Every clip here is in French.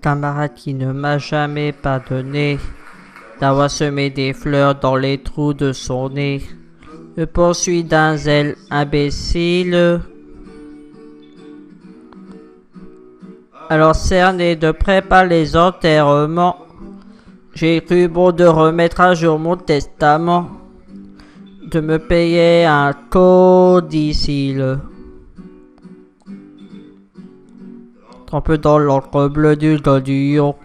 camarade qui ne m'a jamais pardonné d'avoir semé des fleurs dans les trous de son nez, me poursuit d'un zèle imbécile. Alors cerné de près par les enterrements, j'ai cru bon de remettre à jour mon testament, de me payer un codicile. Trempe dans l'encre bleue du godion,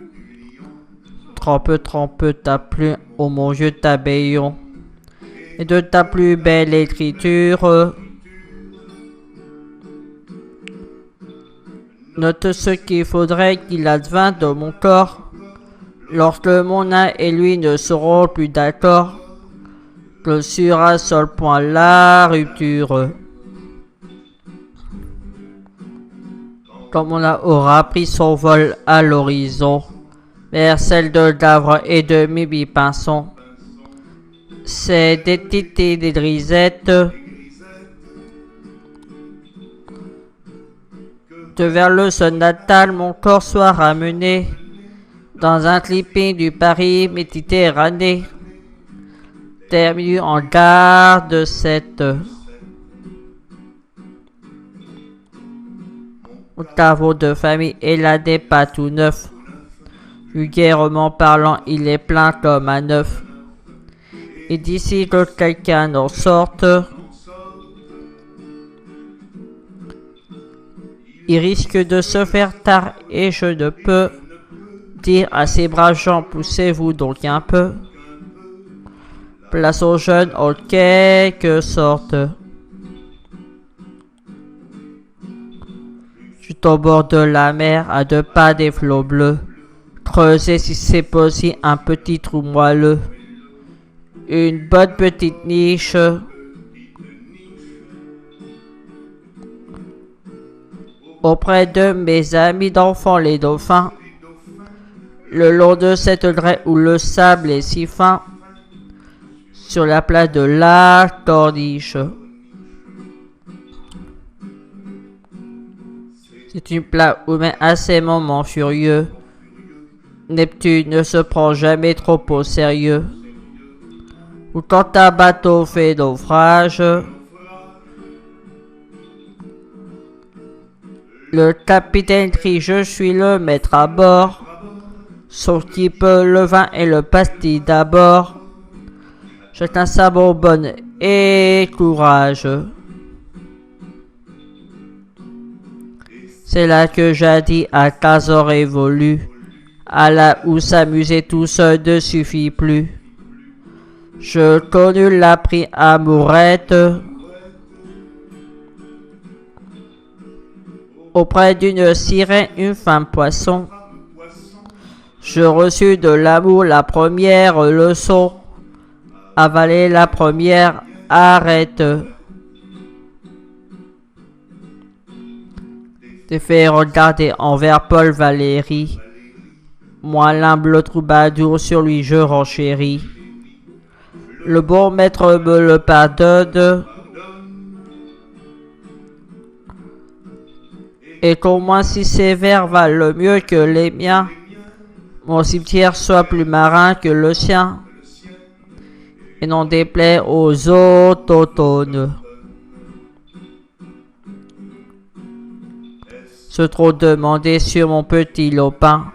trempe ta plume au mon vieux tabillon, et de ta plus belle écriture, note ce qu'il faudrait qu'il advint de mon corps, lorsque mon âme et lui ne seront plus d'accord, que sur un seul point la rupture. Quand mon âme aura pris son vol à l'horizon, vers celle de Gavre et de Mibi Pinson, c'est des tités des grisettes, de vers le sol natal mon corps soit ramené, dans un clipping du Paris méditerranéen, terminé en gare de cette. Mon caveau de famille est là des pas tout neuf. Vulgairement parlant, il est plein comme un œuf. Et d'ici que quelqu'un en sorte, il risque de se faire tard et je ne peux dire à ces braves gens, poussez-vous donc un peu. Place aux jeunes en quelque sorte. Juste au bord de la mer, à 2 pas des flots bleus, creusez si c'est possible un petit trou moelleux, une bonne petite niche, auprès de mes amis d'enfants les dauphins, le long de cette draie où le sable est si fin, sur la place de la Corniche. C'est une place où même à ces moments furieux, Neptune ne se prend jamais trop au sérieux. Ou quand un bateau fait naufrage, le capitaine crie je suis le maître à bord, sauf qui peut le vin et le pastis d'abord. Chacun sa bonbonne et courage. C'est là que jadis à 15 ans révolu, à là où s'amuser tout seul ne suffit plus. Je connus la pris amourette auprès d'une sirène, une femme poisson. Je reçus de l'amour la première leçon, avaler la première arrête. T'es fait regarder envers Paul Valéry, moi l'humble troubadour sur lui je renchéris. Le bon maître me le pardonne, et qu'au moins si ses vers valent mieux que les miens, mon cimetière soit plus marin que le sien, et n'en déplaise aux autochtones. Ce trop demandé sur mon petit lopin,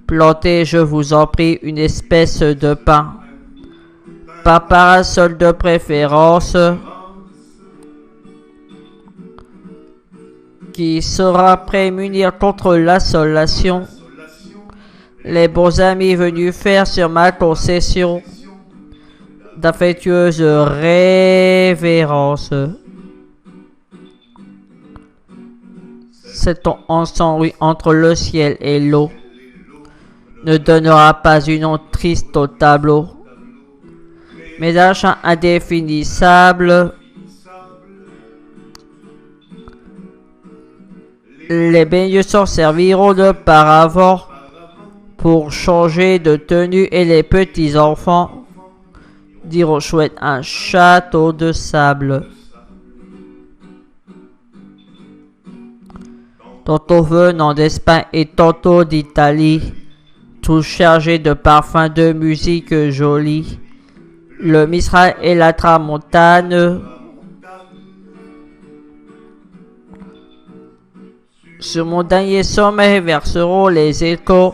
plantez, je vous en prie, une espèce de pin, par parasol de préférence, qui saura prémunir contre l'assolation les bons amis venus faire sur ma concession d'affectueuses révérences. Cet ensemble entre le ciel et l'eau ne donnera pas une honte triste au tableau, mais un chant indéfinissable. Les baigneux s'en serviront de paravent pour changer de tenue et les petits enfants diront chouette un château de sable. tantôt venant d'Espagne et tantôt d'Italie, tous chargés de parfums de musique jolie. Le Mistral et la Tramontane, sur mon dernier sommet verseront les échos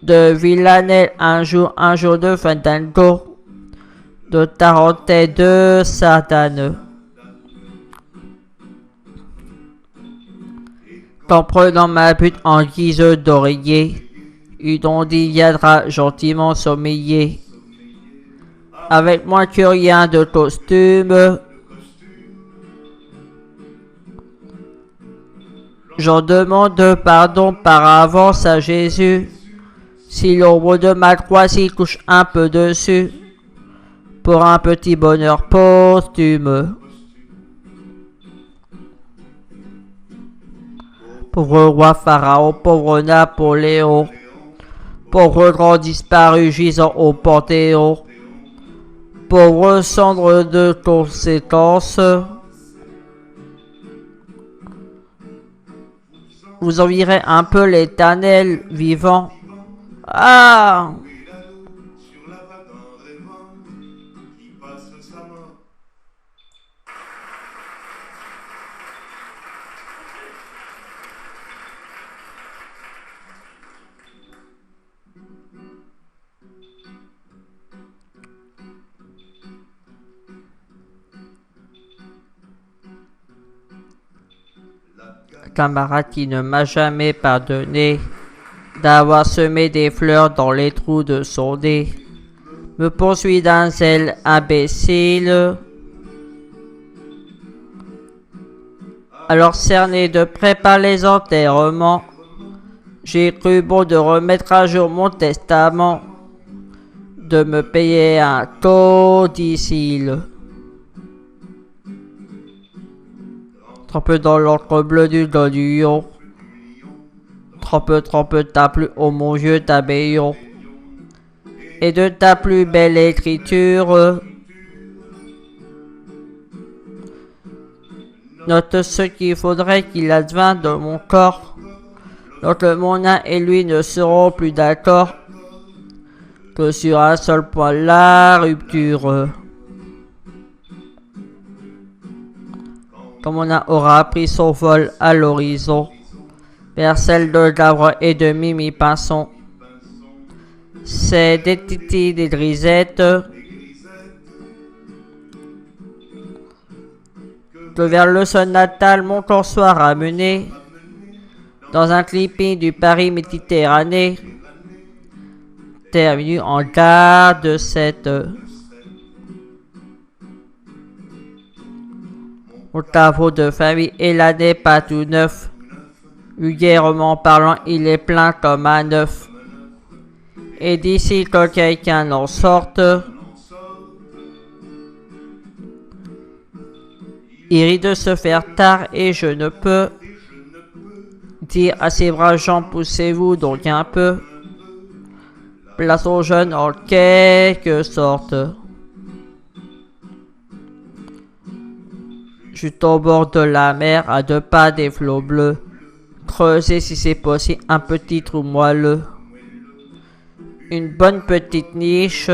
de Villanelle, un jour de Fandango, de Tarente et de Sardane. En prenant ma butte en guise d'oreiller, une ondine viendra gentiment sommeiller. Avec moins que rien de costume, j'en demande pardon par avance à Jésus, si l'ombre de ma croix s'y couche un peu dessus, pour un petit bonheur posthume. Pauvre roi Pharaon, pauvre Napoléon, pauvre grand disparu gisant au Panthéon, pauvre cendre de conséquences, vous envierez un peu l'Éternel vivant. Ah! Camarade qui ne m'a jamais pardonné d'avoir semé des fleurs dans les trous de son nez, me poursuit d'un zèle imbécile. Alors cerné de près par les enterrements, j'ai cru bon de remettre à jour mon testament, de me payer un codicile. Trempe dans l'encre bleue du gonion, trempe ta plus ô mon vieux tabellion, et de ta plus belle écriture, note ce qu'il faudrait qu'il advint de mon corps, lorsque mon âme et lui ne seront plus d'accord, que sur un seul point la rupture. Quand mon âme aura pris son vol à l'horizon, vers celle de Gavre et de Mimi Pinson, c'est des titis, des grisettes, que vers le sol natal mon corps soit ramené, dans un clipping du Paris Méditerranée, terminé en gare de cette. Mon caveau de famille et là n'est pas tout neuf. Vulgairement parlant, il est plein comme un œuf. Et d'ici que quelqu'un en sorte, il rit de se faire tard et je ne peux dire à ces braves gens, poussez-vous donc un peu. Place aux jeunes en quelque sorte. Juste au bord de la mer, à 2 pas des flots bleus. Creuser si c'est possible un petit trou moelleux. Une bonne petite niche.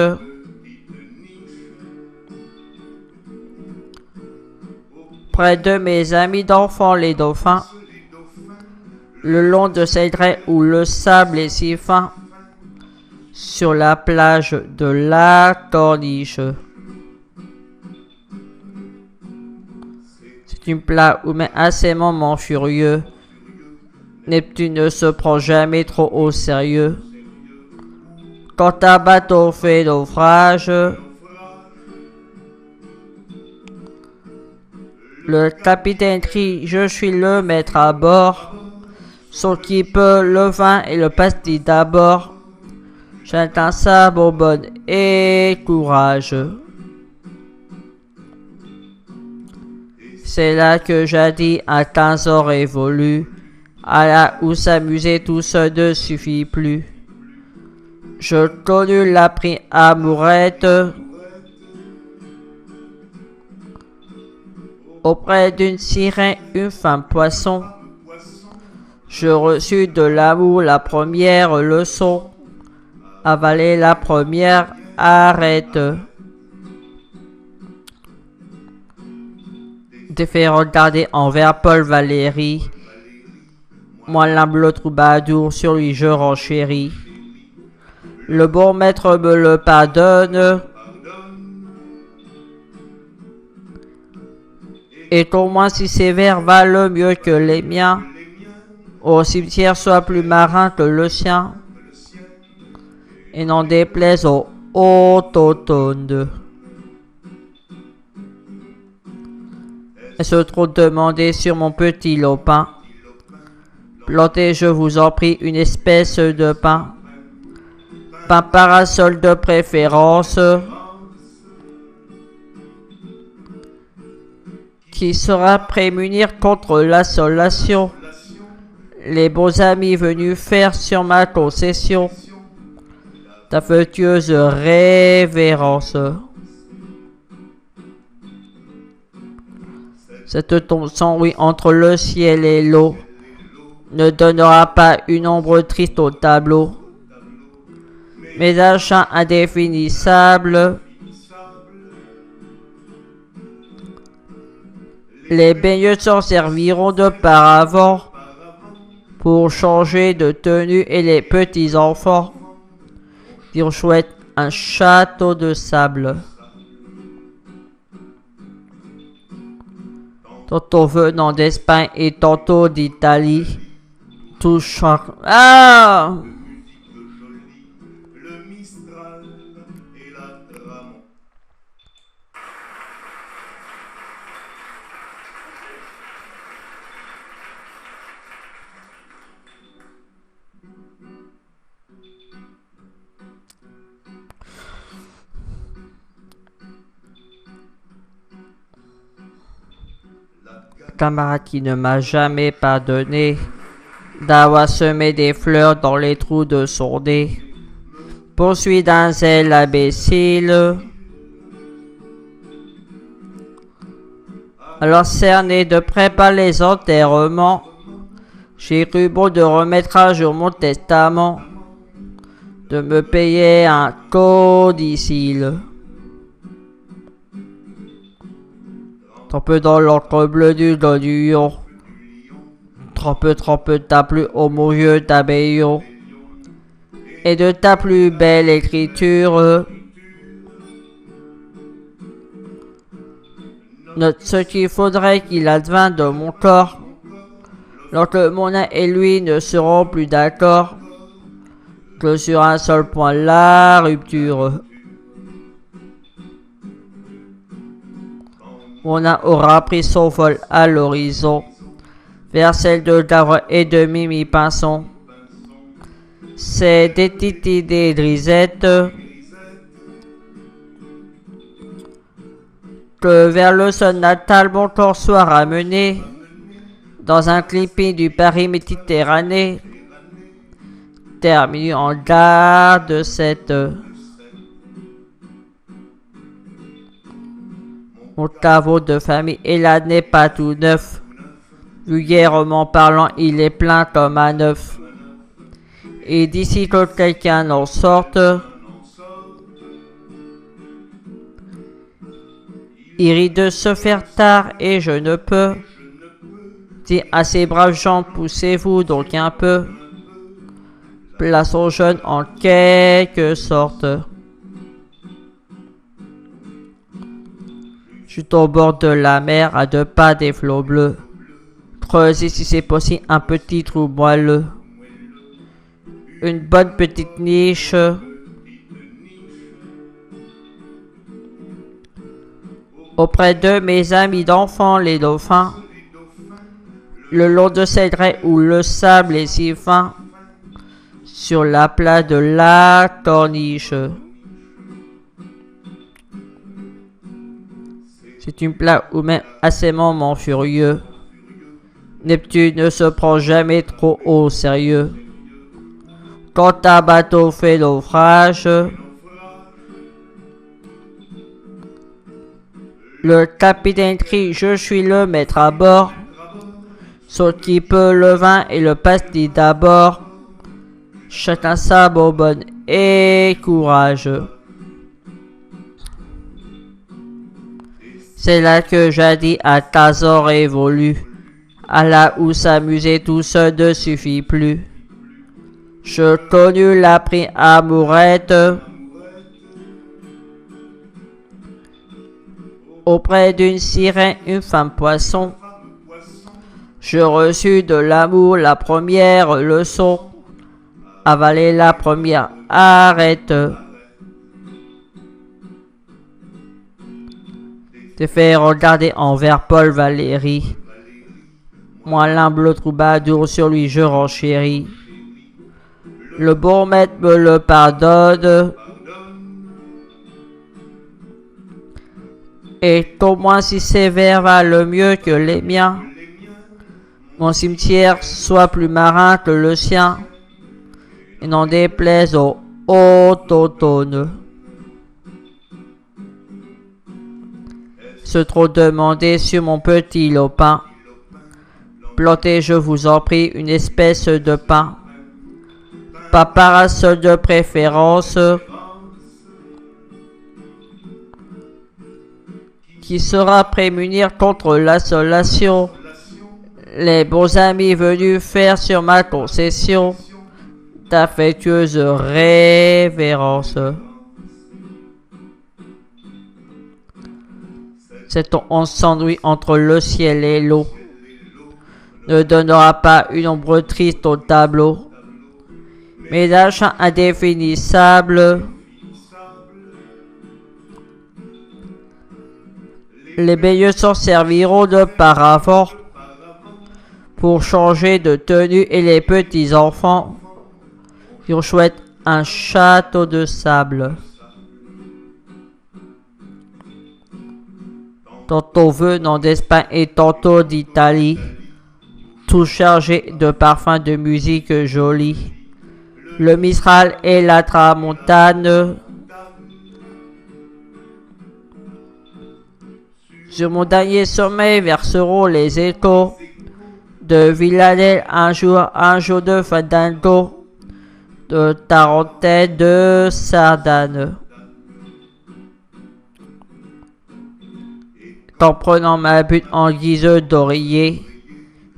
Près de mes amis d'enfants les dauphins. Le long de ces draps où le sable est si fin. Sur la plage de la Corniche. C'est une plage où mais à ces moments furieux, Neptune ne se prend jamais trop au sérieux. Quand un bateau fait naufrage, le capitaine crie, je suis le maître à bord. Sauf qui peut le vin et le pastis d'abord. Chacun sa bonbonne et courage. C'est là que jadis à 15 ans révolu, à là où s'amuser tout seul ne suffit plus. Je connus la prix amourette auprès d'une sirène, une femme poisson, Je reçus de l'amour la première leçon. Avaler la première arête. Te fait regarder envers Paul Valéry. Moi l'humble troubadour, sur lui je renchéris. Le bon maître me le pardonne. Et au moins si ses vers valent mieux que les miens, au cimetière soit plus marin que le sien, et n'en déplaise au haut automne. Est-ce trop demandé sur mon petit lopin? Plantez, je vous en prie, une espèce de pin. Pin parasol de préférence, qui saura prémunir contre l'assolation les beaux amis venus faire sur ma concession d'affectueuse révérence. Cette tombe sans oui entre le ciel et l'eau ne donnera pas une ombre triste au tableau, mais un chant indéfinissable. Les baigneux s'en serviront de paravent pour changer de tenue et les petits enfants diront chouette un château de sable. Tantôt venant d'Espagne et tantôt d'Italie, touchant. Ah! Camarade qui ne m'a jamais pardonné d'avoir semé des fleurs dans les trous de son nez, poursuit d'un zèle imbécile. Alors cerné de près par les enterrements, j'ai cru bon de remettre à jour mon testament, de me payer un codicile. Trempe dans l'encre bleue du dos du lion. Trempe ta plus homoyeux tabellion. Et de ta plus belle écriture. Note ce qu'il faudrait qu'il advint de mon corps, lorsque mon âme et lui ne seront plus d'accord, que sur un seul point la rupture. Mon âme aura pris son vol à l'horizon, vers celle de Gavre et de Mimi Pinson. C'est des Titi des Grisettes que vers le sol natal mon corps soit ramené, dans un clipping du Paris Méditerranée, terminé en gare de cette. Mon caveau de famille et là n'est pas tout neuf. Vulgairement parlant, il est plein comme un œuf. Et d'ici que quelqu'un en sorte, il rit de se faire tard et je ne peux dire à ces braves gens, poussez-vous donc un peu. Place aux jeunes en quelque sorte. Je suis au bord de la mer, à 2 pas des flots bleus. Creusez si c'est possible un petit trou moelleux. Une bonne petite niche. Auprès de mes amis d'enfants, les dauphins. Le long de cette raie où le sable est si fin. Sur la plage de la corniche. C'est une plage où même assez moment furieux, Neptune ne se prend jamais trop au sérieux. Quand un bateau fait naufrage, le capitaine crie, je suis le maître à bord. Saute qui peut le vin et le pastis d'abord. Chacun sa bonbonne et courage. C'est là que jadis à Tazor évolue. À là où s'amuser tout seul ne suffit plus. Je connus la pris amourette. Auprès d'une sirène, une femme poisson. Je reçus de l'amour la première leçon. Avaler la première arrête. Te fait regarder envers Paul Valéry. Moi l'humble troubadour sur lui je renchéris. Le bon maître me le pardonne. Et au moins si ses vers valent mieux que les miens. Mon cimetière soit plus marin que le sien. Et n'en déplaise au haut automne. Se trop demander sur mon petit lopin. Plantez, je vous en prie, une espèce de pin. Pas parasol de préférence. Qui saura prémunir contre l'assolation. Les bons amis venus faire sur ma concession d'affectueuses révérences. Cet ensemble entre le ciel et l'eau ne donnera pas une ombre triste au tableau, mais d'un chant indéfinissable. Les baigneux s'en serviront de paravent pour changer de tenue et les petits enfants qui chouettent un château de sable. Tantôt venant d'Espagne et tantôt d'Italie, tout chargé de parfums de musique jolie. Le Mistral et la Tramontane. Sur mon dernier sommeil verseront les échos de Villanelle, un jour de fandango, de tarentelle, de sardane. En prenant ma butte en guise d'oreiller,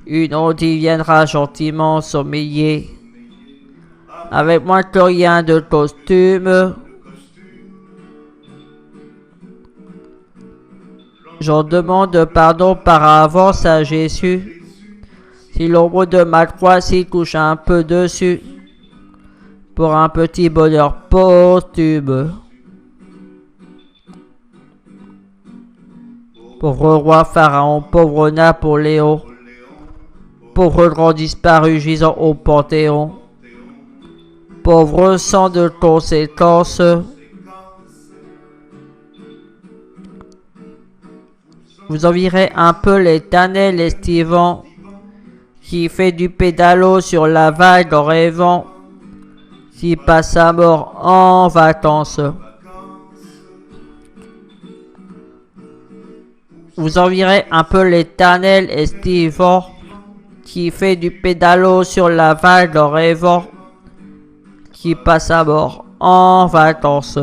une onde y viendra gentiment sommeiller. Avec moins que rien de costume, j'en demande pardon par avance à Jésus. Si l'ombre de ma croix s'y couche un peu dessus, pour un petit bonheur posthume. Pauvre roi Pharaon, pauvre Napoléon, pauvre grand disparu gisant au Panthéon, pauvre sang de conséquences. Vous envierez un peu l'éternel estivant, qui fait du pédalo sur la vague en rêvant, qui passe sa mort en vacances. Vous envierez un peu l'éternel estivant, qui fait du pédalo sur la vague en rêvant, qui passe sa mort en vacances.